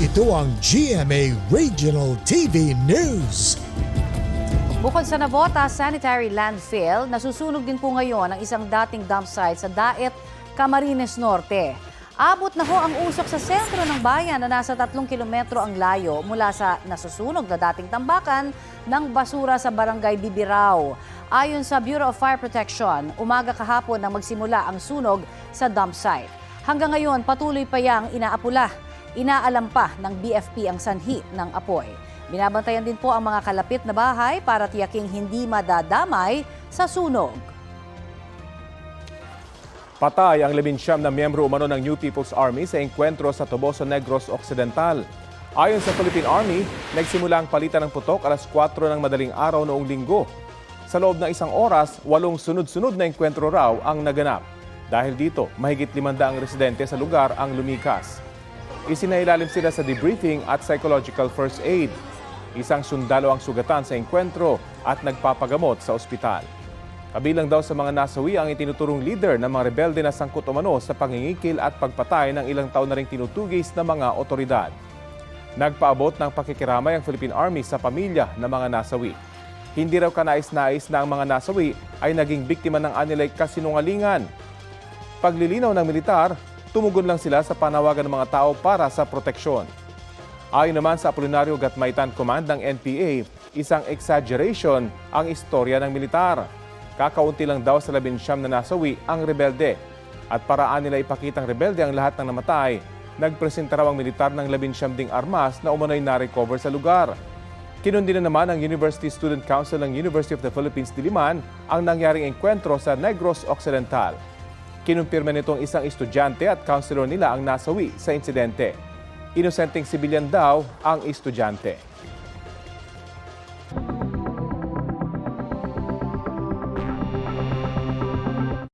Ito ang GMA Regional TV News. Bukod sa Navota Sanitary Landfill, nasusunog din po ngayon ang isang dating dump site sa Daet, Camarines Norte. Abot na ho ang usok sa sentro ng bayan na nasa 3 kilometro ang layo mula sa nasusunog na dating tambakan ng basura sa Barangay Bibirao. Ayon sa Bureau of Fire Protection, umaga kahapon nang magsimula ang sunog sa dump site. Hanggang ngayon, patuloy pa yang inaapula. Inaalam pa ng BFP ang sanhi ng apoy. Binabantayan din po ang mga kalapit na bahay para tiyaking hindi madadamay sa sunog. Patay ang 19 na miyembro umano ng New People's Army sa engkwentro sa Toboso Negros Occidental. Ayon sa Philippine Army, nagsimula ang palitan ng putok alas 4 ng madaling araw noong linggo. Sa loob ng isang oras, 8 sunod-sunod na engkwentro raw ang naganap. Dahil dito, mahigit 500 residente sa lugar ang lumikas. Isinailalim sila sa debriefing at psychological first aid. Isang sundalo ang sugatan sa engkwentro at nagpapagamot sa ospital. Kabilang daw sa mga nasawi ang itinuturong leader ng mga rebelde na sangkot umano sa pangingikil at pagpatay ng ilang taon na ring tinutugis ng mga otoridad. Nagpaabot ng pakikiramay ang Philippine Army sa pamilya ng mga nasawi. Hindi raw kanais-nais na ang mga nasawi ay naging biktima ng anilay kasinungalingan. Paglilinaw ng militar, tumugon lang sila sa panawagan ng mga tao para sa proteksyon. Ayon naman sa Apolinario Gatmaitan Command ng NPA, isang exaggeration ang istorya ng militar. Kakaunti lang daw sa 19 na nasawi ang rebelde. At paraan nila ipakitang rebelde ang lahat ng namatay, nagpresenta raw ang militar ng 19 ding armas na umano'y na-recover sa lugar. Kinundi na naman ng University Student Council ng University of the Philippines Diliman ang nangyaring engkwentro sa Negros Occidental. Kinumpirma nitong isang estudyante at counselor nila ang nasawi sa insidente. Inosenteng sibilyan daw ang estudyante.